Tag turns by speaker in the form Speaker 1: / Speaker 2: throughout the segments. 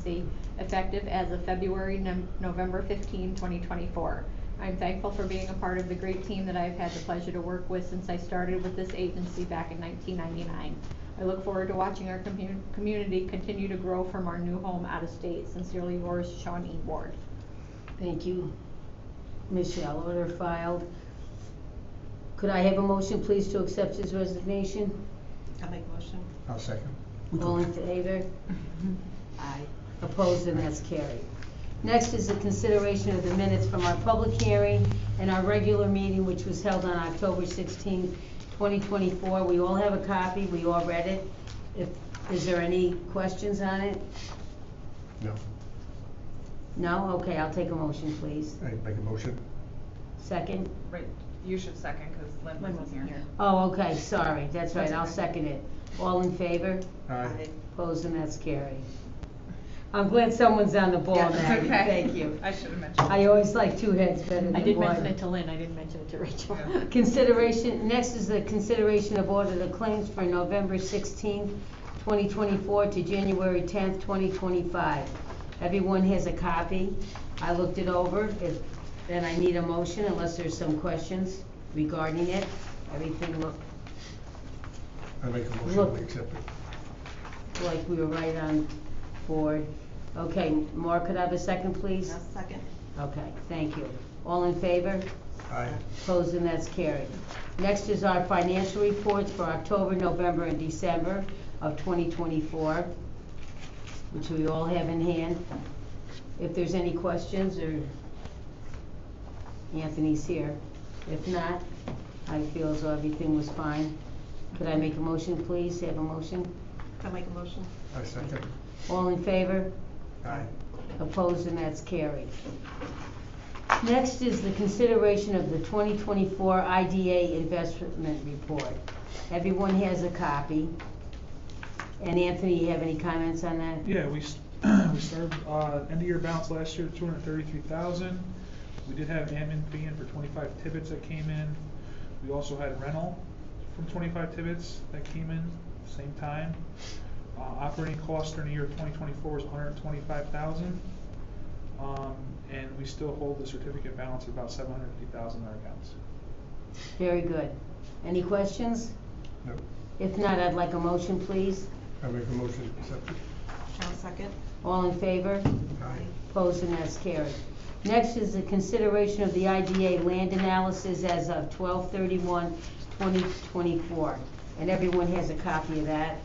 Speaker 1: agency effective as of November 15, 2024. I'm thankful for being a part of the great team that I've had the pleasure to work with since I started with this agency back in 1999. I look forward to watching our community continue to grow from our new home out of state. Sincerely yours, Sean E. Ward.
Speaker 2: Thank you, Michelle. Order filed. Could I have a motion, please, to accept his resignation?
Speaker 3: I'll make a motion.
Speaker 4: I'll second.
Speaker 2: All in favor? Aye. Opposed, and that's carried. Next is the consideration of the minutes from our public hearing and our regular meeting, which was held on October 16, 2024. We all have a copy. We all read it. Is there any questions on it?
Speaker 4: No.
Speaker 2: No? Okay, I'll take a motion, please.
Speaker 4: I make a motion.
Speaker 2: Second?
Speaker 5: Right, you should second because Lynn wasn't here.
Speaker 2: Oh, okay, sorry. That's right, I'll second it. All in favor?
Speaker 4: Aye.
Speaker 2: Opposed, and that's carried. I'm glad someone's on the ball,
Speaker 5: Yeah,
Speaker 2: Maggie.
Speaker 5: okay.
Speaker 2: Thank you.
Speaker 5: I should have mentioned.
Speaker 2: I always like two heads better than one.
Speaker 1: I did mention it to Lynn, I didn't mention it to Rachel.
Speaker 5: Yeah.
Speaker 2: Consideration, next is the consideration of order of claims for November 16th, 2024 to January 10th, 2025. Everyone has a copy. I looked it over. Then I need a motion unless there's some questions regarding it. Everything looked
Speaker 4: I make a motion
Speaker 2: Look.
Speaker 4: we accept it.
Speaker 2: like we were right on board. Okay, Mark, could I have a second, please?
Speaker 3: I'll second.
Speaker 2: Okay, thank you. All in favor?
Speaker 4: Aye.
Speaker 2: Opposed, and that's carried. Next is our financial reports for October, November, and December of 2024, which we all have in hand. If there's any questions, or Anthony's here. If not, I feel as though everything was fine. Could I make a motion, please? Have a motion?
Speaker 3: I'll make a motion.
Speaker 4: I second.
Speaker 2: All in favor?
Speaker 4: Aye.
Speaker 2: Opposed, and that's carried. Next is the consideration of the 2024 IDA investment report. Everyone has a copy. And Anthony, you have any comments on that?
Speaker 6: Yeah, we started end of year balance last year, 233,000. We did have admin fee in for 25 Tibbets that came in. We also had rental from 25 Tibbets that came in same time. Operating costs during the year 2024 was 125,000. And we still hold the certificate balance of about 750,000 in our accounts.
Speaker 2: Very good. Any questions?
Speaker 4: No.
Speaker 2: If not, I'd like a motion, please.
Speaker 4: I make a motion to accept it.
Speaker 3: I'll second.
Speaker 2: All in favor?
Speaker 4: Aye.
Speaker 2: Opposed, and that's carried. Next is the consideration of the IDA land analysis as of 12/31/2024. And everyone has a copy of that.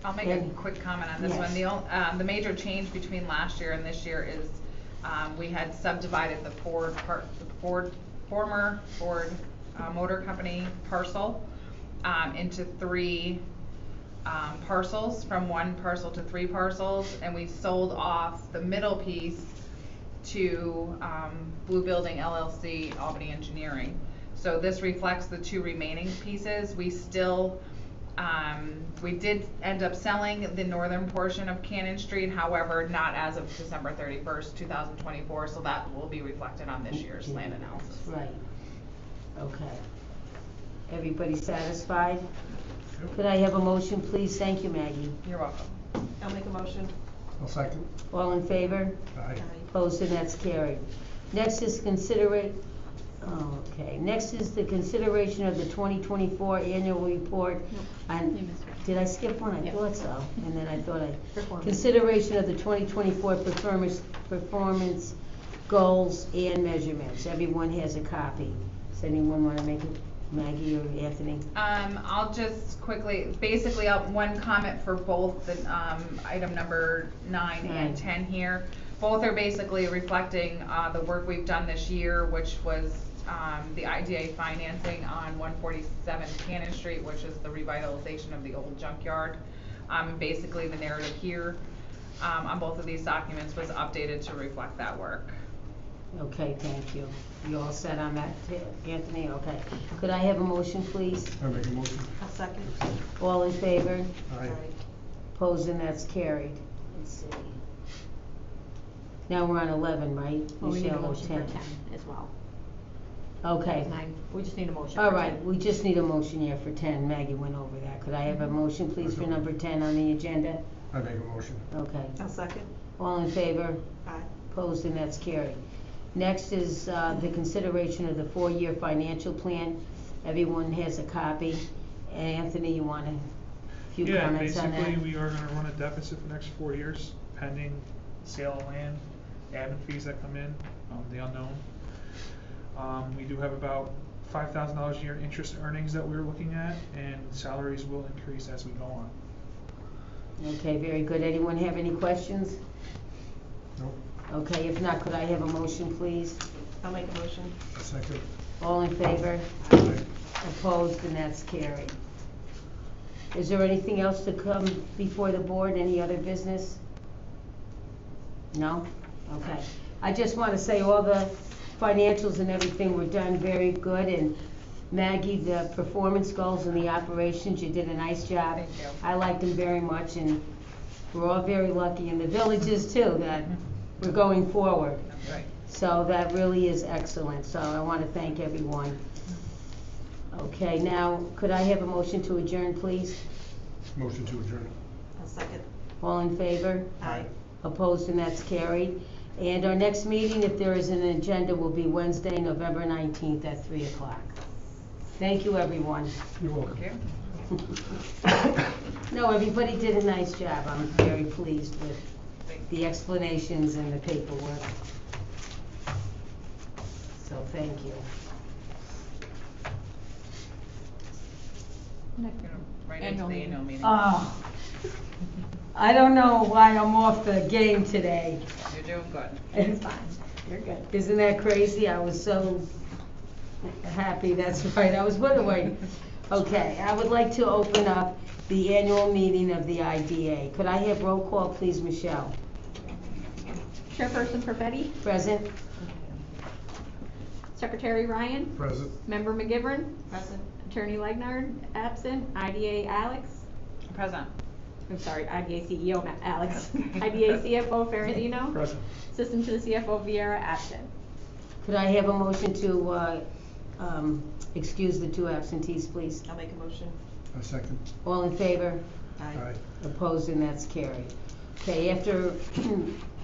Speaker 5: I'll make a quick comment on this
Speaker 2: Yes.
Speaker 5: one. The major change between last year and this year is we had subdivided the former Ford Motor Company parcel into 3 parcels, from 1 parcel to 3 parcels, and we sold off the middle piece to Blue Building LLC, Albany Engineering. So this reflects the 2 remaining pieces. We still we did end up selling the northern portion of Cannon Street, however, not as of December 31st, 2024, so that will be reflected on this year's land analysis.
Speaker 2: Right. Okay. Everybody satisfied? Could I have a motion, please? Thank you, Maggie.
Speaker 5: You're welcome.
Speaker 3: I'll make a motion.
Speaker 4: I'll second.
Speaker 2: All in favor?
Speaker 4: Aye.
Speaker 2: Opposed, and that's carried. Next is Next is the consideration of the 2024 annual report.
Speaker 1: You missed one.
Speaker 2: Did I skip one? I
Speaker 1: Yeah.
Speaker 2: thought so. And then I thought
Speaker 1: Performance.
Speaker 2: Consideration of the 2024 performance goals and measurements. Everyone has a copy. Does anyone want to make it? Maggie or Anthony?
Speaker 5: I'll just quickly, basically, one comment for both the item number 9 and 10 here. Both are basically reflecting the work we've done this year, which was the IDA financing on 147 Cannon Street, which is the revitalization of the old junkyard. Basically, the narrative here on both of these documents was updated to reflect that work.
Speaker 2: Okay, thank you. You all set on that, Anthony? Okay. Could I have a motion, please?
Speaker 4: I make a motion.
Speaker 3: I'll second.
Speaker 2: All in favor?
Speaker 4: Aye.
Speaker 2: Opposed, and that's carried. Let's see. Now we're on 11, right?
Speaker 1: Well, we need a
Speaker 2: Michelle, or
Speaker 1: motion for 10 as well.
Speaker 2: Okay.
Speaker 1: 9, we just need a motion.
Speaker 2: All
Speaker 1: for
Speaker 2: right,
Speaker 1: 10.
Speaker 2: we just need a motion here for 10. Maggie went over that. Could I have a motion, please, for number 10 on the agenda?
Speaker 4: I make a motion.
Speaker 2: Okay.
Speaker 3: I'll second.
Speaker 2: All in favor?
Speaker 3: Aye.
Speaker 2: Opposed, and that's carried. Next is the consideration of the 4-year financial plan. Everyone has a copy. Anthony, you want a few comments on that?
Speaker 6: Yeah, basically, we are gonna run a deficit for the next 4 years, pending sale of land, admin fees that come in, the unknown. We do have about $5,000 a year interest earnings that we're looking at, and salaries will increase as we go on.
Speaker 2: Okay, very good. Anyone have any questions?
Speaker 4: Nope.
Speaker 2: Okay, if not, could I have a motion, please?
Speaker 3: I'll make a motion.
Speaker 4: Second.
Speaker 2: All in favor?
Speaker 4: Aye.
Speaker 2: Opposed, and that's carried. Is there anything else to come before the board? Any other business? No? Okay. I just want to say all the financials and everything were done very good, and Maggie, the performance goals and the operations, you did a nice job.
Speaker 5: Thank you.
Speaker 2: I liked them very much, and we're all very lucky, and the villages too, that we're going forward.
Speaker 5: That's right.
Speaker 2: So that really is excellent, so I want to thank everyone. Okay, now, could I have a motion to adjourn, please?
Speaker 4: Motion to adjourn.
Speaker 3: I'll second.
Speaker 2: All in favor?
Speaker 3: Aye.
Speaker 2: Opposed, and that's carried. And our next meeting, if there is an agenda, will be Wednesday, November 19th at 3 o'clock. Thank you, everyone.
Speaker 4: You're welcome.
Speaker 5: Thank you.
Speaker 2: No, everybody did a nice job. I'm very pleased with the explanations and the paperwork. So, thank you.
Speaker 5: Right into
Speaker 1: Annual
Speaker 5: the
Speaker 1: meeting.
Speaker 5: annual meeting.
Speaker 2: Oh, I don't know why I'm off the game today.
Speaker 5: You're doing good.
Speaker 1: It's fine. You're good.
Speaker 2: Isn't that crazy? I was so happy, that's right, I was wondering. Okay, I would like to open up the annual meeting of the IDA. Could I have roll call, please, Michelle?
Speaker 1: Chairperson Perfetti,
Speaker 2: Present?
Speaker 1: Secretary Ryan,
Speaker 4: Present.
Speaker 1: Member McGivern,
Speaker 3: Present.
Speaker 1: Attorney Legnard, absent, IDA Alex,
Speaker 5: Present.
Speaker 1: I'm sorry, IDA CEO Alex, IDA CFO Ferrandino,
Speaker 4: Present.
Speaker 1: Assistant to the CFO Viera, absent.
Speaker 2: Could I have a motion to excuse the 2 absentees, please?
Speaker 3: I'll make a motion.
Speaker 4: A second.
Speaker 2: All in favor?
Speaker 4: Aye.
Speaker 2: Opposed, and that's carried. Okay, after,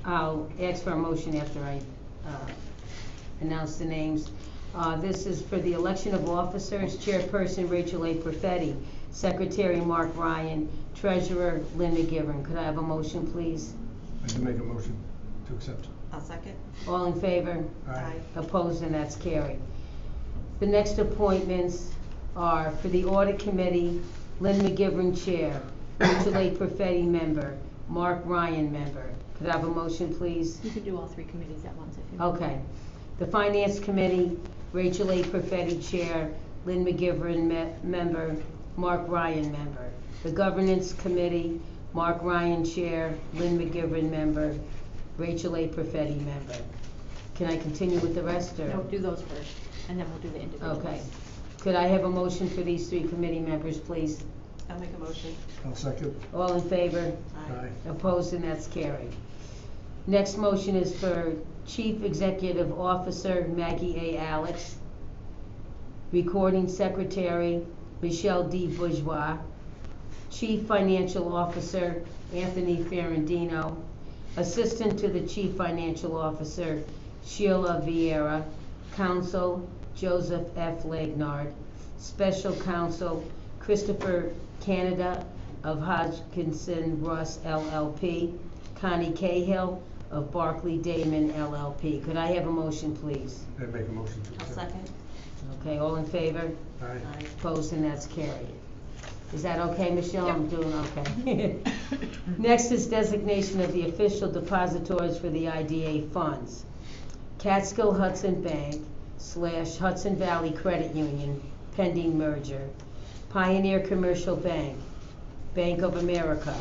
Speaker 2: I'll ask for a motion after I announce the names. This is for the election of officers, Chairperson Rachel A. Perfetti, Secretary Mark Ryan, Treasurer Lynn McGivern. Could I have a motion, please?
Speaker 4: I can make a motion to accept.
Speaker 3: I'll second.
Speaker 2: All in favor?
Speaker 4: Aye.
Speaker 2: Opposed, and that's carried. The next appointments are for the Audit Committee, Lynn McGivern, Chair, Rachel A. Perfetti, Member, Mark Ryan, Member. Could I have a motion, please?
Speaker 1: You could do all 3 committees at once if you want.
Speaker 2: Okay. The Finance Committee, Rachel A. Perfetti, Chair, Lynn McGivern, Member, Mark Ryan, Member. The Governance Committee, Mark Ryan, Chair, Lynn McGivern, Member, Rachel A. Perfetti, Member. Can I continue with the rest, or?
Speaker 1: No, do those first, and then we'll do the individuals.
Speaker 2: Okay. Could I have a motion for these 3 committee members, please?
Speaker 3: I'll make a motion.
Speaker 4: I'll second.
Speaker 2: All in favor?
Speaker 4: Aye.
Speaker 2: Opposed, and that's carried. Next motion is for Chief Executive Officer Maggie A. Alex, Recording Secretary Michelle D. Bourgeois, Chief Financial Officer Anthony Ferrandino, Assistant to the Chief Financial Officer Sheila Vieira, Counsel Joseph F. Legnard, Special Counsel Christopher Canada of Hodgkinson Russ LLP, Connie Cahill of Barclay Damon LLP. Could I have a motion, please?
Speaker 4: I make a motion to
Speaker 3: I'll
Speaker 4: accept.
Speaker 3: second.
Speaker 2: Okay, all in favor?
Speaker 4: Aye.
Speaker 2: Opposed, and that's carried. Is that okay, Michelle? I'm doing okay. Next is designation of the official depositors for the IDA funds. Catskill Hudson Bank / Hudson Valley Credit Union, pending merger. Pioneer Commercial Bank, Bank of America,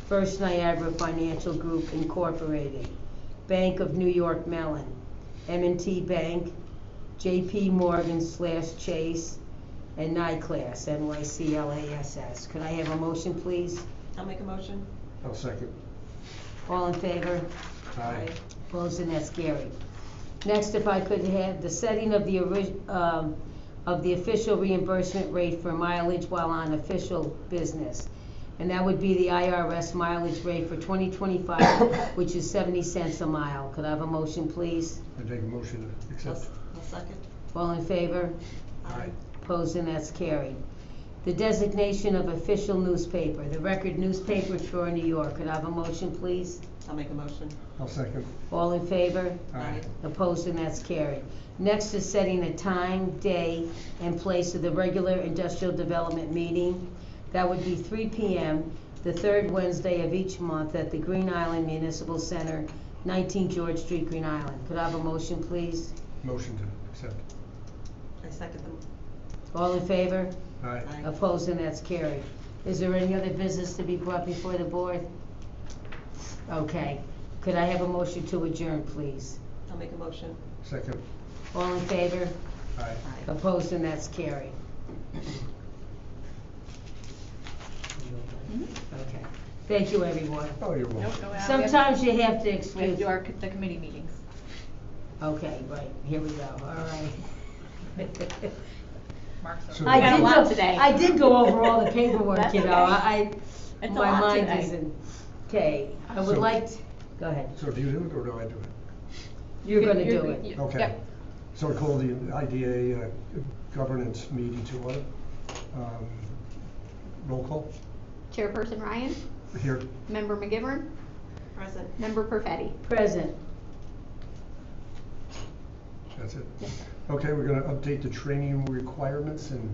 Speaker 2: First Niagara Financial Group Incorporated, Bank of New York Mellon, M&T Bank, JP Morgan / Chase, and NYCLASS, NYCLASS. Could I have a motion, please?
Speaker 3: I'll make a motion.
Speaker 4: I'll second.
Speaker 2: All in favor?
Speaker 4: Aye.
Speaker 2: Opposed, and that's carried. Next, if I could have the setting of the official reimbursement rate for mileage while on official business. and that would be the IRS mileage rate for 2025, which is 70 cents a mile. Could I have a motion, please?
Speaker 4: I make a motion to accept.
Speaker 3: I'll second.
Speaker 2: All in favor?
Speaker 4: Aye.
Speaker 2: Opposed, and that's carried. The designation of official newspaper, the Record newspaper for New York. Could I have a motion, please?
Speaker 3: I'll make a motion.
Speaker 4: I'll second.
Speaker 2: All in favor?
Speaker 4: Aye.
Speaker 2: Opposed, and that's carried. Next is setting the time, day, and place of the regular industrial development meeting. That would be 3 p.m., the third Wednesday of each month at the Green Island Municipal Center, 19 George Street, Green Island. Could I have a motion, please?
Speaker 4: Motion to accept.
Speaker 3: I second them.
Speaker 2: All in favor?
Speaker 4: Aye.
Speaker 3: Aye.
Speaker 2: Opposed, and that's carried. Is there any other business to be brought before the board? Okay. Could I have a motion to adjourn, please?
Speaker 3: I'll make a motion.
Speaker 4: Second.
Speaker 2: All in favor?
Speaker 4: Aye.
Speaker 2: Opposed, and that's carried. Okay. Thank you, everyone.
Speaker 4: Oh, you're welcome.
Speaker 5: Nope, go out.
Speaker 2: Sometimes you have to
Speaker 1: We have to
Speaker 2: excuse.
Speaker 1: do the committee meetings.
Speaker 2: Okay, right, here we go, all right.
Speaker 5: Mark's
Speaker 4: So-
Speaker 5: over.
Speaker 2: I
Speaker 1: got a
Speaker 2: did
Speaker 1: lot
Speaker 2: go-
Speaker 1: today.
Speaker 2: I did go over all the paperwork,
Speaker 1: That's
Speaker 2: you know,
Speaker 1: okay. It's a
Speaker 2: my
Speaker 1: lot
Speaker 2: mind
Speaker 1: today.
Speaker 2: isn't. Okay, I would
Speaker 4: So-
Speaker 2: like, go ahead,
Speaker 4: So do you do it or do I do it?
Speaker 2: you're gonna
Speaker 1: You're-
Speaker 2: do it.
Speaker 1: you-
Speaker 4: Okay.
Speaker 1: Yep.
Speaker 4: So I call the IDA governance meeting to order. Roll call.
Speaker 1: Chairperson Ryan,
Speaker 4: Here.
Speaker 1: Member McGivern,
Speaker 3: Present.
Speaker 1: Member Perfetti.
Speaker 2: Present.
Speaker 4: That's it.
Speaker 1: Yes, sir.
Speaker 4: Okay, we're gonna update the training requirements and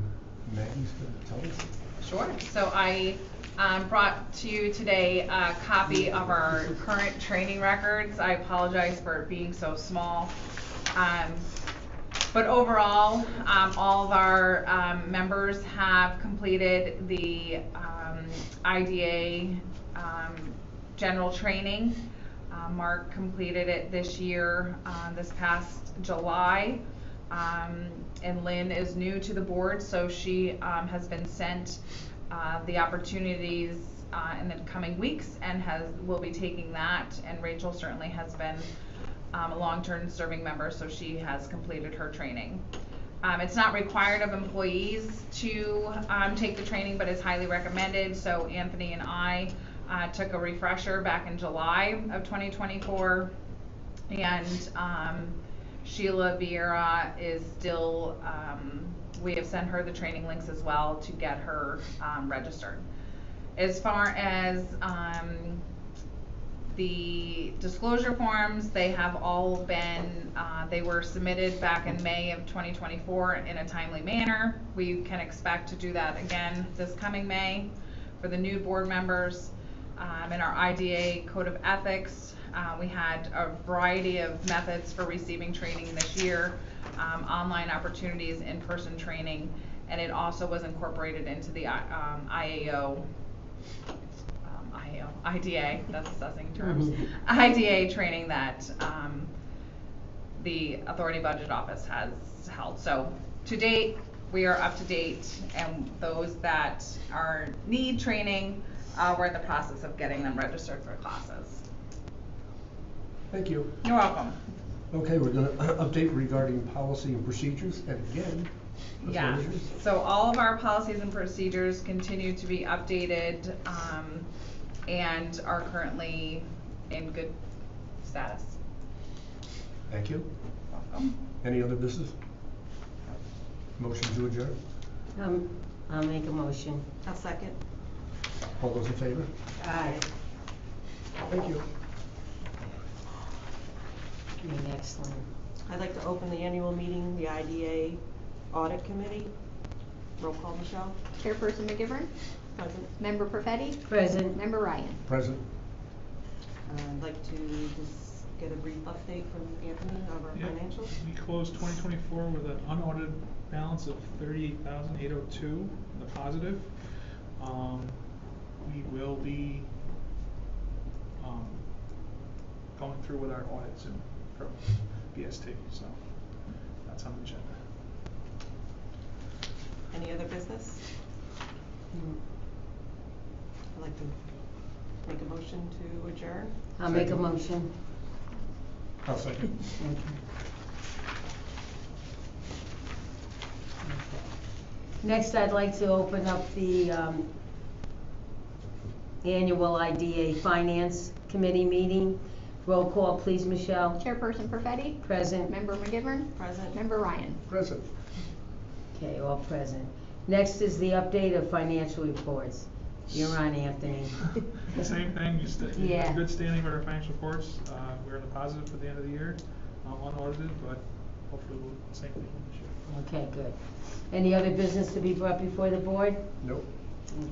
Speaker 4: Maggie's gonna tell us.
Speaker 5: Sure. So I brought to you today a copy of our current training records. I apologize for it being so small. But overall, all of our members have completed the IDA general training. Mark completed it this year, this past July. And Lynn is new to the board, so she has been sent the opportunities in the coming weeks and will be taking that. And Rachel certainly has been a long-term serving member, so she has completed her training. It's not required of employees to take the training, but it's highly recommended. So Anthony and I took a refresher back in July of 2024, and Sheila Vieira is still, we have sent her the training links as well to get her registered. As far as the disclosure forms, they have all been, they were submitted back in May of 2024 in a timely manner. We can expect to do that again this coming May for the new board members. In our IDA Code of Ethics, we had a variety of methods for receiving training this year, online opportunities, in-person training, and it also was incorporated into the IDA, that's assessing terms, IDA training that the Authority Budget Office has held. So to date, we are up to date, and those that need training, we're in the process of getting them registered for classes.
Speaker 4: Thank you.
Speaker 5: You're welcome.
Speaker 4: Okay, we're gonna update regarding policy and procedures, and again, the
Speaker 5: Yeah,
Speaker 4: floor is yours.
Speaker 5: so all of our policies and procedures continue to be updated and are currently in good status.
Speaker 4: Thank you.
Speaker 5: Welcome.
Speaker 4: Any other business? Motion to adjourn?
Speaker 2: I'll make a motion.
Speaker 3: I'll second.
Speaker 4: All those in favor?
Speaker 2: Aye.
Speaker 4: Thank you.
Speaker 2: Excellent.
Speaker 3: I'd like to open the annual meeting, the IDA Audit Committee. Roll call, Michelle.
Speaker 1: Chairperson McGivern,
Speaker 3: Present.
Speaker 1: Member Perfetti,
Speaker 2: Present.
Speaker 1: Member Ryan.
Speaker 4: Present.
Speaker 3: I'd like to just get a brief update from Anthony of our
Speaker 6: Yep.
Speaker 3: financials.
Speaker 6: We closed 2024 with an unaudited balance of $38,802 in the positive. We will be going through with our audits and from BST, so that's on the agenda.
Speaker 3: Any other business? I'd like to make a motion to adjourn.
Speaker 2: I'll make a
Speaker 4: Second.
Speaker 2: motion.
Speaker 4: I'll second.
Speaker 2: Thank you. Okay. Next, I'd like to open up the annual IDA Finance Committee meeting. Roll call, please, Michelle.
Speaker 1: Chairperson Perfetti,
Speaker 2: Present.
Speaker 1: Member McGivern,
Speaker 3: Present.
Speaker 1: Member Ryan.
Speaker 4: Present.
Speaker 2: Okay, all present. Next is the update of financial reports. You're on, Anthony.
Speaker 6: Same thing, we
Speaker 2: Yeah.
Speaker 6: have a good standing with our financial reports. We're in the positive for the end of the year, unaudited, but hopefully we'll, same thing this year.
Speaker 2: Okay, good. Any other business to be brought before the board?
Speaker 4: Nope.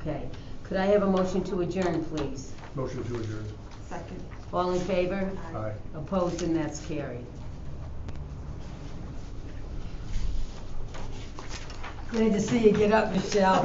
Speaker 2: Okay. Could I have a motion to adjourn, please?
Speaker 4: Motion to adjourn.
Speaker 3: Second.
Speaker 2: All in favor?
Speaker 4: Aye.
Speaker 2: Opposed, and that's carried. Glad to see you get up, Michelle.